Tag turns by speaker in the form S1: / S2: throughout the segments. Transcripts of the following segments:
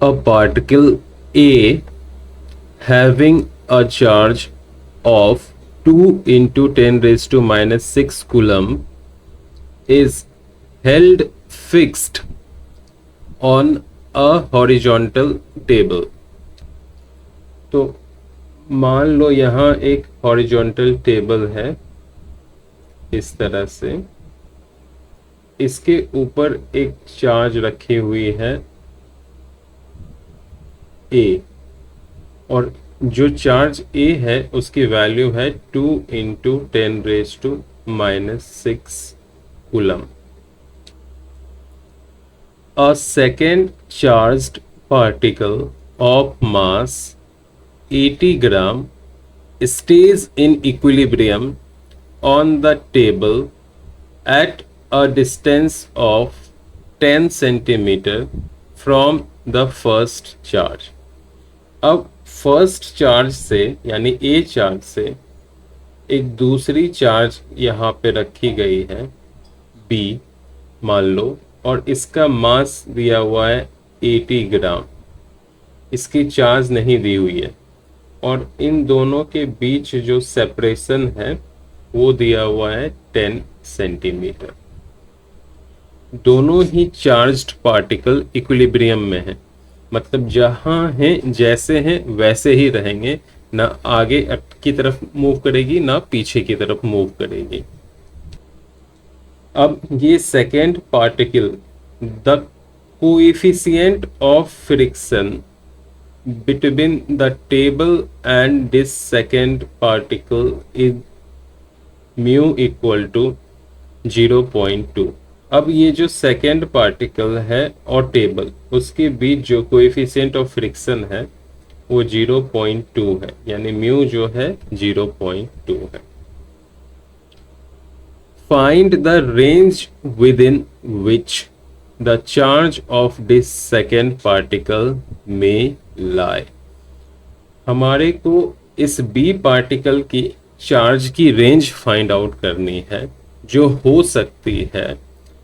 S1: A particle A having a charge of 2 into 10 raised to minus 6 coulomb is held fixed on a horizontal table. तो मान लो यहाँ एक horizontal table है इस तरह से, इसके ऊपर एक चार्ज रखी हुई है A, और जो चार्ज A है उसकी वैल्यू है 2 into 10 raise to minus 6 coulomb. A second charged particle of mass 80 gram stays in equilibrium on the table at a distance of 10 centimeter from the first charge. अब first charge से यानी ए charge से एक दूसरी charge यहाँ पे रखी गई है बी मान लो, और इसका मास दिया हुआ है 80 ग्राम, इसकी चार्ज नहीं दी हुई है, और इन दोनों के बीच जो सेपरेशन है वो दिया हुआ है 10 सेंटीमीटर. दोनों ही चार्ज्ड पार्टिकल इक्विलिब्रियम में है, मतलब जहां हैं जैसे हैं वैसे ही रहेंगे, ना आगे की तरफ मूव करेगी ना पीछे की तरफ मूव करेगी. अब ये second particle, the coefficient of friction between the table and this second particle is mu equal to 0.2. अब ये जो सेकेंड पार्टिकल है और टेबल, उसके बीच जो कोएफिशिएंट ऑफ फ्रिक्शन है वो 0.2 है, यानी म्यू जो है 0.2 है. Find the range with in which the charge of this second particle में lie. हमारे को इस बी पार्टिकल की चार्ज की रेंज फाइंड आउट करनी है जो हो सकती है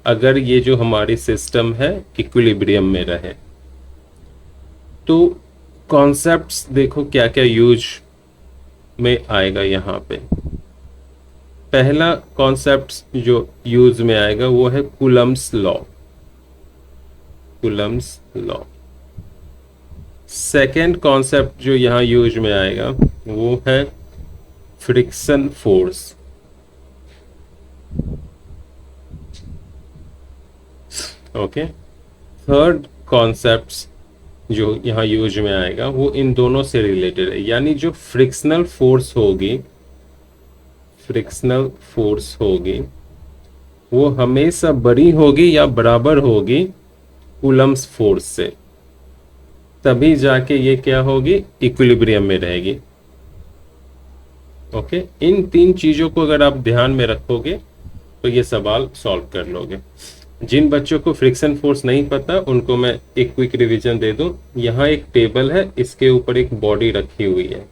S1: अगर ये जो हमारी सिस्टम है इक्विलिब्रियम में रहे. तो कॉन्सेप्ट्स देखो क्या क्या यूज में आएगा यहाँ पे. पहला कॉन्सेप्ट जो यूज में आएगा वो है Coulomb's law. Coulomb's law. Second concept जो यहाँ यूज में आएगा वो है friction force. Okay. Third concept जो यहाँ यूज में आएगा वो इन दोनों से रिलेटेड है, यानी जो फ्रिक्शनल फोर्स होगी, फ्रिक्शनल फोर्स होगी वो हमेशा बड़ी होगी या बराबर होगी कूलम्स फोर्स से, तभी जाके ये क्या होगी इक्विलिब्रियम में रहेगी. ओके. इन तीन चीजों को अगर आप ध्यान में रखोगे तो ये सवाल सॉल्व कर लोगे. जिन बच्चों को फ्रिक्शन फोर्स नहीं पता उनको मैं एक क्विक रिवीजन दे दूं. यहाँ एक टेबल है, इसके ऊपर एक बॉडी रखी हुई है.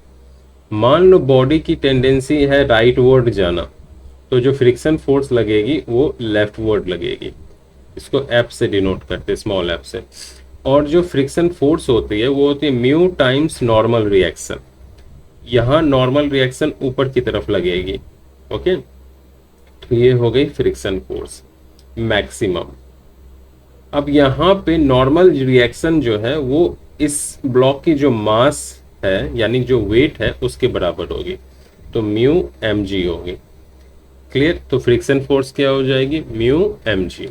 S1: मान लो बॉडी की टेंडेंसी है राइट वर्ड जाना, तो जो फ्रिक्शन फोर्स लगेगी वो लेफ्ट वर्ड लगेगी. इसको एफ से डिनोट करते, स्मॉल एफ से. और जो फ्रिक्शन फोर्स होती है वो होती है म्यू टाइम्स नॉर्मल रिएक्शन. यहाँ नॉर्मल रिएक्शन ऊपर की तरफ लगेगी. ओके. तो ये हो गई फ्रिक्शन फोर्स मैक्सिमम. अब यहाँ पे नॉर्मल रिएक्शन जो है वो इस ब्लॉक की जो मास है यानी जो वेट है उसके बराबर होगी, तो म्यू एम जी होगी. क्लियर. तो फ्रिक्शन फोर्स क्या हो जाएगी म्यू एम जी.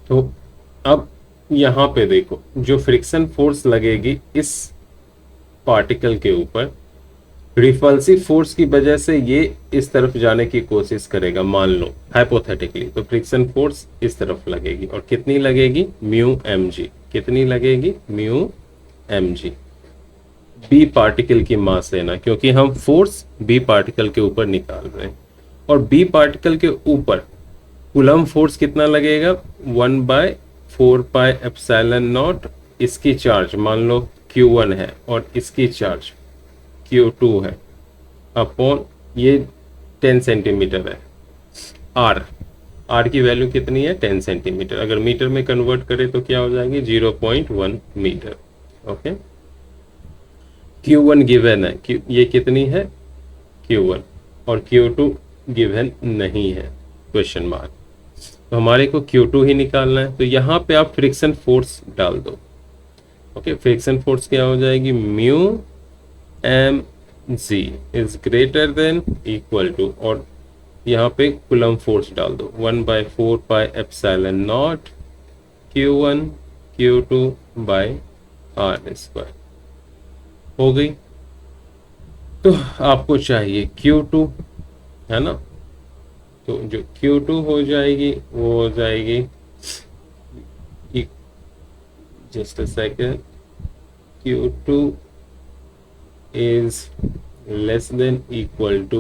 S1: तो अब यहाँ पे देखो जो फ्रिक्शन फोर्स लगेगी इस पार्टिकल के ऊपर, रिपल्सिव फोर्स की वजह से ये इस तरफ जाने की कोशिश करेगा मान लो हाइपोथेटिकली, तो फ्रिक्शन फोर्स इस तरफ लगेगी और कितनी लगेगी म्यू एम जी. कितनी लगेगी mu m g. B particle की मास लेना क्योंकि हम फोर्स बी पार्टिकल के ऊपर निकाल रहे हैं, और बी पार्टिकल के ऊपर कूलम फोर्स कितना लगेगा 1/4 पाई एप्सिलॉन नॉट. इसकी चार्ज मान लो Q1 है और इसकी चार्ज Q2 है, अपॉन ये 10 सेंटीमीटर है R. आर की वैल्यू कितनी है 10 सेंटीमीटर, अगर मीटर में कन्वर्ट करें तो क्या हो जाएगी 0.1 मीटर। ओके, Q1 गिवन है, ये कितनी है Q1, और Q2 गिवन नहीं है, क्वेश्चन मार्क। तो हमारे को Q2 ही निकालना है, तो यहाँ पे आप फ्रिक्शन फोर्स डाल दो। ओके, फ्रिक्शन फोर्स क्या हो जाएगी, mu m g is greater than equal to, और यहाँ पे कूलम फोर्स डाल दो 1/4 pi epsilon naught Q1 Q2 by r square. हो गई। तो आपको चाहिए Q2, है ना, तो जो Q2 हो जाएगी वो हो जाएगी, just a second, Q2 is less than equal to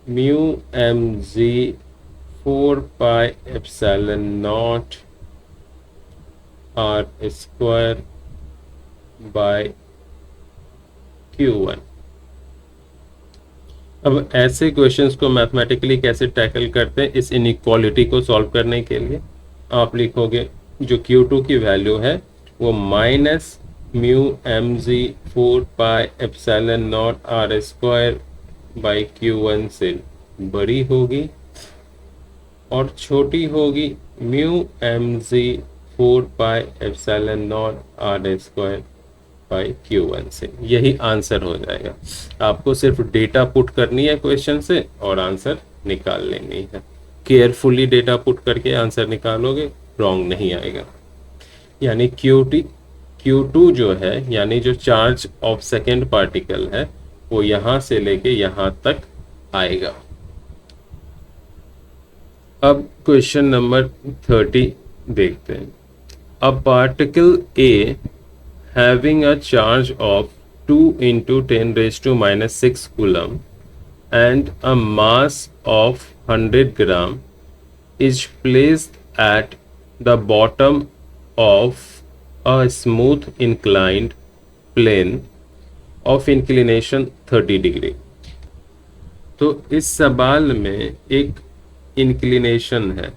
S1: mu mg 4 pi epsilon naught r square by Q1। अब ऐसे क्वेश्चंस को मैथमेटिकली कैसे टैकल करते हैं, इस इनइक्वालिटी को सॉल्व करने के लिए आप लिखोगे जो Q2 की वैल्यू है वो minus mu m g 4 pi epsilon naught r square by Q1 से बड़ी होगी, और छोटी होगी mu m g 4 pi epsilon naught r square by Q1 से। यही आंसर हो जाएगा। आपको सिर्फ डेटा पुट करनी है क्वेश्चन से और आंसर निकाल लेनी है। केयरफुली डेटा पुट करके आंसर निकालोगे, रॉन्ग नहीं आएगा। यानी Q2 जो है, यानी जो चार्ज ऑफ सेकेंड पार्टिकल है, वो यहां से लेके यहां तक आएगा। अब क्वेश्चन नंबर 30 देखते हैं। A particle A having a charge of 2 into 10 raised to minus 6 coulomb and a mass of 100 gram is placed at the bottom of a smooth inclined plane of inclination 30 degree। तो इस सवाल में एक inclination है,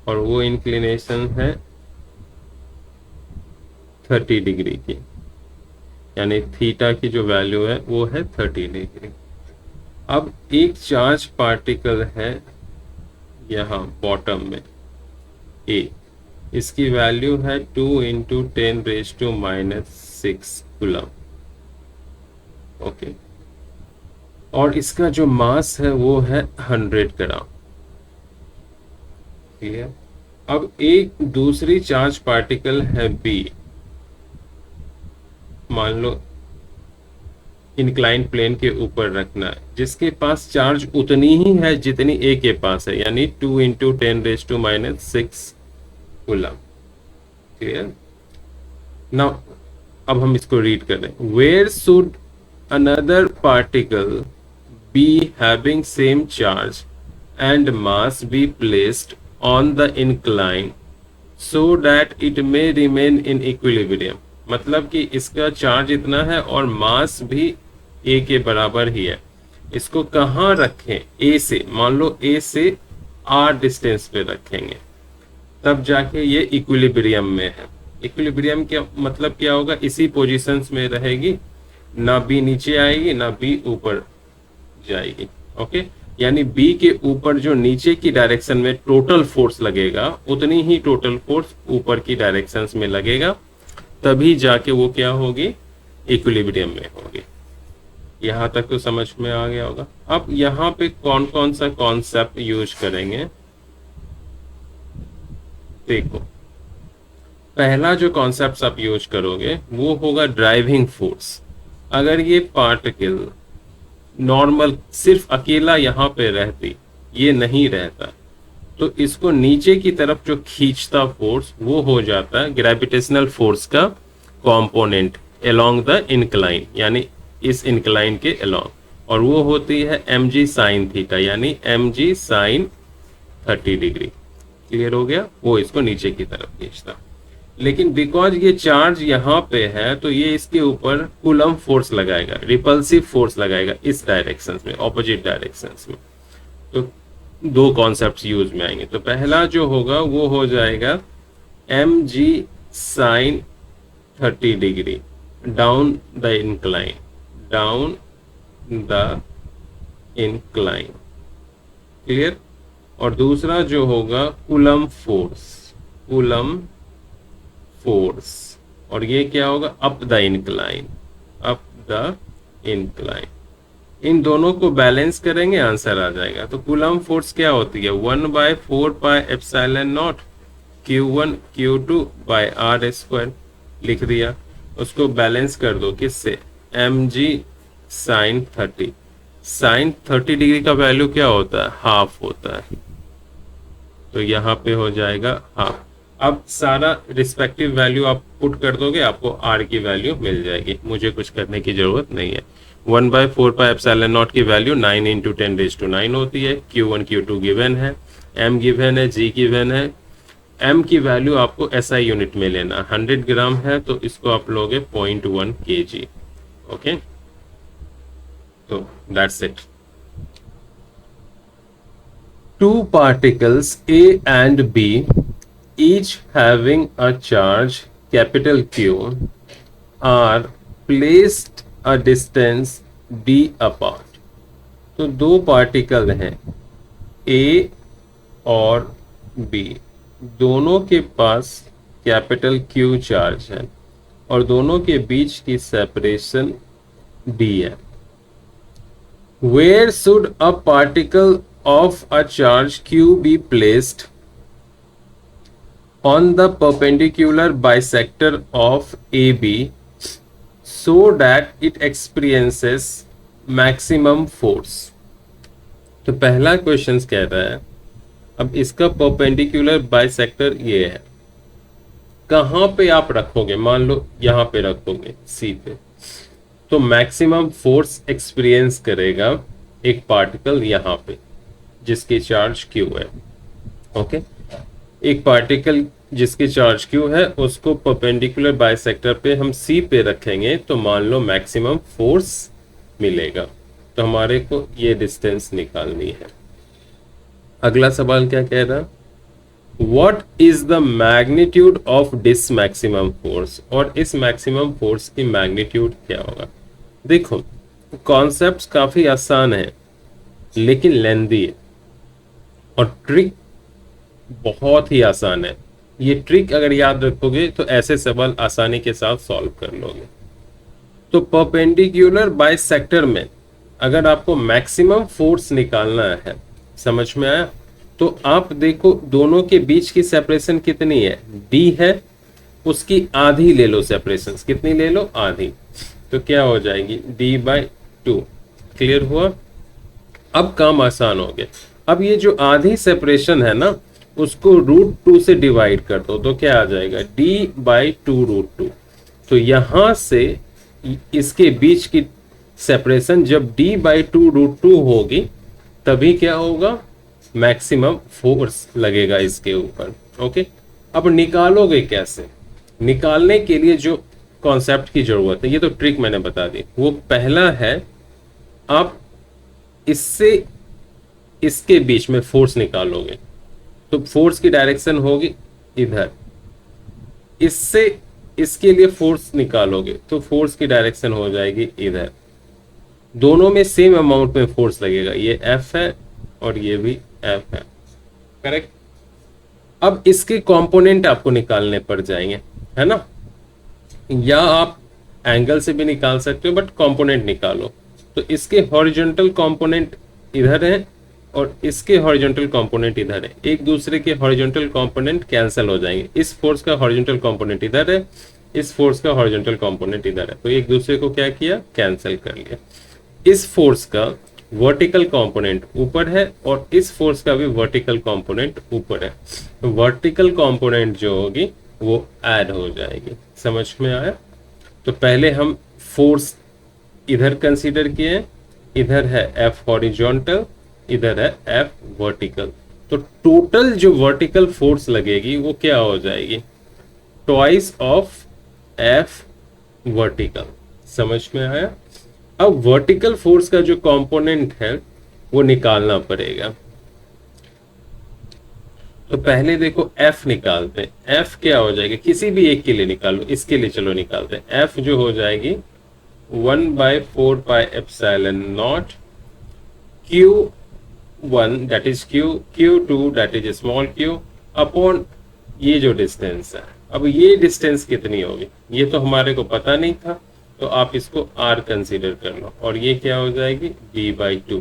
S1: और वो inclination है 30 degree की, यानी थीटा की जो वैल्यू है वो है 30 डिग्री। अब एक चार्ज पार्टिकल है यहाँ बॉटम में A, इसकी वैल्यू है 2 into 10 raised to minus 6 coulomb. Okay, और इसका जो मास है वो है 100 ग्राम। क्लियर। अब एक दूसरी चार्ज पार्टिकल है B, मान लो इंक्लाइन प्लेन के ऊपर रखना है, जिसके पास चार्ज उतनी ही है जितनी A के पास है, यानी 2 into 10 raised to minus 6 coulomb. Clear. Now अब हम इसको रीड कर रहे हैं। Where should another particle be having same charge and mass be placed on the incline so that it may remain in equilibrium. मतलब कि इसका चार्ज इतना है और मास भी A के बराबर ही है। इसको कहाँ रखें, A से, मान लो A से R डिस्टेंस पे रखेंगे, तब जाके ये इक्विलिब्रियम में है। इक्विलिब्रियम क्या मतलब क्या होगा, इसी पोजीशंस में रहेगी, ना B नीचे आएगी ना B ऊपर जाएगी। ओके, यानी B के ऊपर जो नीचे की डायरेक्शन में टोटल फोर्स लगेगा, उतनी ही टोटल फोर्स ऊपर की डायरेक्शंस में लगेगा, तभी जाके वो क्या होगी, इक्विलिब्रियम में होगी। यहां तक तो समझ में आ गया होगा। अब यहाँ पे कौन कौन सा कॉन्सेप्ट यूज करेंगे, देखो। पहला जो कॉन्सेप्ट आप यूज करोगे वो होगा ड्राइविंग फोर्स। अगर ये पार्टिकल नॉर्मल सिर्फ अकेला यहाँ पे रहती, ये नहीं रहता, तो इसको नीचे की तरफ जो खींचता फोर्स वो हो जाता है ग्रेविटेशनल फोर्स का कंपोनेंट अलोंग द इंक्लाइन, यानी इस इंक्लाइन के अलोंग, और वो होती है mg साइन थीटा, यानी mg साइन 30 डिग्री। क्लियर हो गया, वो इसको नीचे की तरफ खींचता। लेकिन बिकॉज ये चार्ज यहाँ पे है, तो ये इसके ऊपर कूलम फोर्स लगाएगा, रिपल्सिव फोर्स लगाएगा इस डायरेक्शन में, ऑपोजिट डायरेक्शन में। तो दो कॉन्सेप्ट्स यूज में आएंगे। तो पहला जो होगा वो हो जाएगा mg sine 30 degree down the incline, down the incline, clear. और दूसरा जो होगा कूलम फोर्स, कूलम फोर्स, और ये क्या होगा up the incline, up the incline. इन दोनों को बैलेंस करेंगे आंसर आ जाएगा। तो कूलम फोर्स क्या होती है 1/4πε0 Q1 Q2 by r square लिख दिया। उसको बैलेंस कर दो किससे, mg साइन 30। साइन 30 डिग्री का वैल्यू क्या होता है, हाफ होता है, तो यहाँ पे हो जाएगा हाफ। अब सारा रिस्पेक्टिव वैल्यू आप पुट कर दोगे, आपको आर की वैल्यू मिल जाएगी, मुझे कुछ करने की जरूरत नहीं है। 1/4πε0 की वैल्यू 9 × 10⁹ होती है। Q1 Q2 गिवन है, m गिवन है, g गिवन है। m की वैल्यू आपको SI यूनिट में लेना, 100 ग्राम है तो इसको आप लोगे 0.1 kg। ओके, तो that's it. Two particles A and B, each having a charge capital Q, are placed a distance d apart। तो दो पार्टिकल हैं A और B, दोनों के पास कैपिटल Q चार्ज है और दोनों के बीच की सेपरेशन d है। Where should a particle of a charge Q be placed on the perpendicular bisector of AB so that it experiences maximum force? तो पहला क्वेश्चन कह रहा है, अब इसका परपेंडिकुलर बाइसेक्टर ये है, कहां पे आप रखोगे, मान लो यहां पे रखोगे C पे, तो मैक्सिमम फोर्स एक्सपीरियंस करेगा एक पार्टिकल यहां पे जिसकी चार्ज Q है। ओके, एक पार्टिकल जिसकी चार्ज Q है उसको परपेंडिकुलर बाइसेक्टर पे हम C पे रखेंगे तो मान लो मैक्सिमम फोर्स मिलेगा। तो हमारे को ये डिस्टेंस निकालनी है। अगला सवाल क्या कह रहा, what is the magnitude of this maximum force, और इस मैक्सिमम फोर्स की मैग्नीट्यूड क्या होगा। देखो कॉन्सेप्ट्स काफी आसान है लेकिन लेंदी है, और ट्रिक बहुत ही आसान है। ये ट्रिक अगर याद रखोगे तो ऐसे सवाल आसानी के साथ सॉल्व कर लोगे। तो परपेंडिकुलर बाइसेक्टर में अगर आपको मैक्सिमम फोर्स निकालना है, समझ में आया, तो आप देखो दोनों के बीच की सेपरेशन कितनी है, d है, उसकी आधी ले लो, सेपरेशन कितनी ले लो, आधी, तो क्या हो जाएगी d/2। क्लियर हुआ, अब काम आसान हो गया। अब ये जो आधी सेपरेशन है ना उसको √2 से डिवाइड कर दो तो क्या आ जाएगा d/2√2। तो यहां से इसके बीच की सेपरेशन जब d/2√2 होगी तभी क्या होगा, मैक्सिमम फोर्स लगेगा इसके ऊपर। ओके, अब निकालोगे कैसे, निकालने के लिए जो कॉन्सेप्ट की जरूरत है, ये तो ट्रिक मैंने बता दी, वो पहला है आप इससे इसके बीच में फोर्स निकालोगे तो फोर्स की डायरेक्शन होगी इधर, इससे इसके लिए फोर्स निकालोगे तो फोर्स की डायरेक्शन हो जाएगी इधर। दोनों में सेम अमाउंट में फोर्स लगेगा, ये F है और ये भी F है, करेक्ट। अब इसके कंपोनेंट आपको निकालने पड़ जाएंगे, है ना, या आप एंगल से भी निकाल सकते हो बट कंपोनेंट निकालो। तो इसके हॉरिजॉन्टल कंपोनेंट इधर है और इसके हॉरिजॉन्टल कंपोनेंट इधर है, एक दूसरे के हॉरिजॉन्टल कंपोनेंट कैंसिल हो जाएंगे। इस फोर्स का हॉरिजॉन्टल कंपोनेंट इधर है, इस फोर्स का हॉरिजॉन्टल कंपोनेंट इधर है, तो एक दूसरे को क्या किया, कैंसिल कर लिया। इस फोर्स का वर्टिकल कंपोनेंट ऊपर है और इस फोर्स का भी वर्टिकल कंपोनेंट ऊपर है, तो वर्टिकल कंपोनेंट जो होगी वो ऐड हो जाएगी। समझ में आया। तो पहले हम फोर्स इधर कंसीडर किए, इधर है F हॉरिजॉन्टल, इधर है F वर्टिकल, तो टोटल जो वर्टिकल फोर्स लगेगी वो क्या हो जाएगी, ट्वाइस ऑफ F वर्टिकल। समझ में आया। अब वर्टिकल फोर्स का जो कंपोनेंट है वो निकालना पड़ेगा। तो पहले देखो f निकालते हैं। f क्या हो जाएगा, किसी भी एक के लिए निकालो, इसके लिए चलो निकालते हैं। f जो हो जाएगी 1/4πε0 q1 that is q, q2 that is small q upon ये जो डिस्टेंस है। अब ये डिस्टेंस कितनी होगी, ये तो हमारे को पता नहीं था, तो आप इसको r कंसीडर कर लो, और ये क्या हो जाएगी d/2।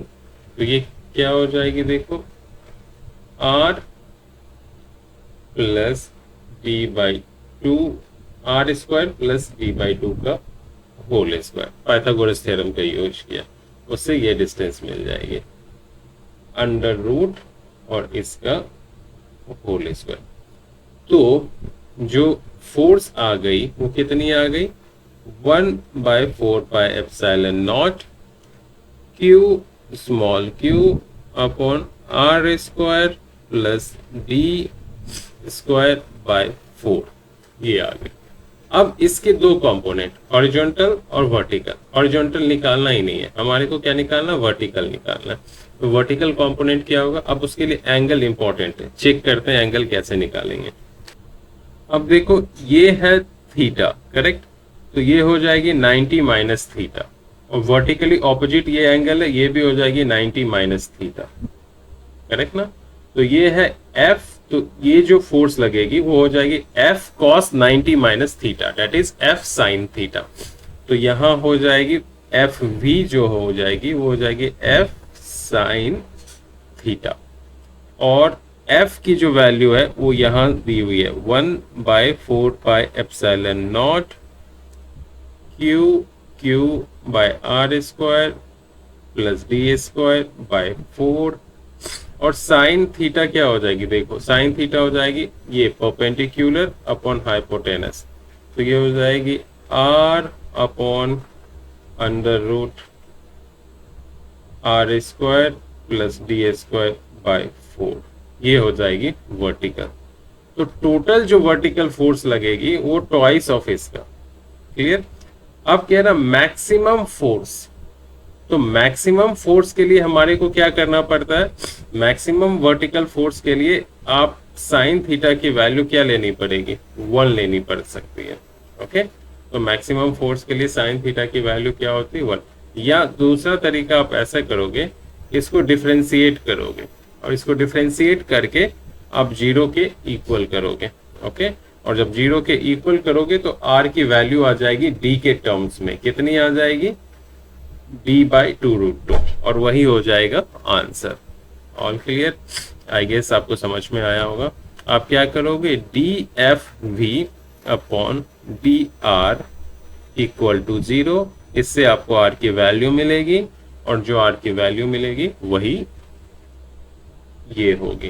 S1: तो ये क्या हो जाएगी, देखो r plus d/2, r square plus d/2 का होल स्क्वायर, पाइथागोरस थ्योरम का यूज किया, उससे ये डिस्टेंस मिल जाएगी अंडर रूट और इसका होल स्क्वायर। तो जो फोर्स आ गई वो कितनी आ गई, 1/4πε0 q small q upon r square plus d square by 4, ये आ गई। अब इसके दो कंपोनेंट हॉरिजॉन्टल और वर्टिकल। हॉरिजॉन्टल निकालना ही नहीं है हमारे को, क्या निकालना, वर्टिकल निकालना है। तो वर्टिकल कंपोनेंट क्या होगा, अब उसके लिए एंगल इंपॉर्टेंट है, चेक करते हैं एंगल कैसे निकालेंगे। अब देखो ये है थीटा, करेक्ट, तो ये हो जाएगी 90 माइनस थीटा, और वर्टिकली ऑपोजिट ये एंगल है, ये भी हो जाएगी 90 माइनस थीटा, करेक्ट ना। तो ये है F, तो ये जो फोर्स लगेगी वो हो जाएगी F cos 90 minus theta, that is F sin theta. तो यहां हो जाएगी FV जो हो जाएगी वो हो जाएगी F sin थीटा, और F की जो वैल्यू है वो यहां दी हुई है 1/4πε0 q/r square plus d square by 4, और साइन थीटा क्या हो जाएगी, देखो साइन थीटा हो जाएगी ये परपेंडिकुलर अपॉन हाइपोटेनस, तो ये हो जाएगी r upon under root r square plus d square by 4, ये हो जाएगी वर्टिकल। तो टोटल जो वर्टिकल फोर्स लगेगी वो ट्वाइस ऑफ इसका, क्लियर। अब कह रहा मैक्सिमम फोर्स, तो मैक्सिमम फोर्स के लिए हमारे को क्या करना पड़ता है, मैक्सिमम वर्टिकल फोर्स के लिए आप साइन थीटा की वैल्यू क्या लेनी पड़ेगी, 1 लेनी पड़ सकती है, ओके। तो मैक्सिमम फोर्स के लिए साइन थीटा की वैल्यू क्या होती है, 1। या दूसरा तरीका आप ऐसा करोगे, इसको डिफरेंशिएट करोगे, और इसको डिफरेंशिएट करके आप 0 के इक्वल करोगे, ओके। और जब 0 के इक्वल करोगे तो r की वैल्यू आ जाएगी d के टर्म्स में, कितनी आ जाएगी, d/2√2, और वही हो जाएगा answer. All clear, I guess आपको समझ में आया होगा। आप क्या करोगे, dFV upon dr equal to 0, इससे आपको r की वैल्यू मिलेगी, और जो r की वैल्यू मिलेगी वही ये होगी।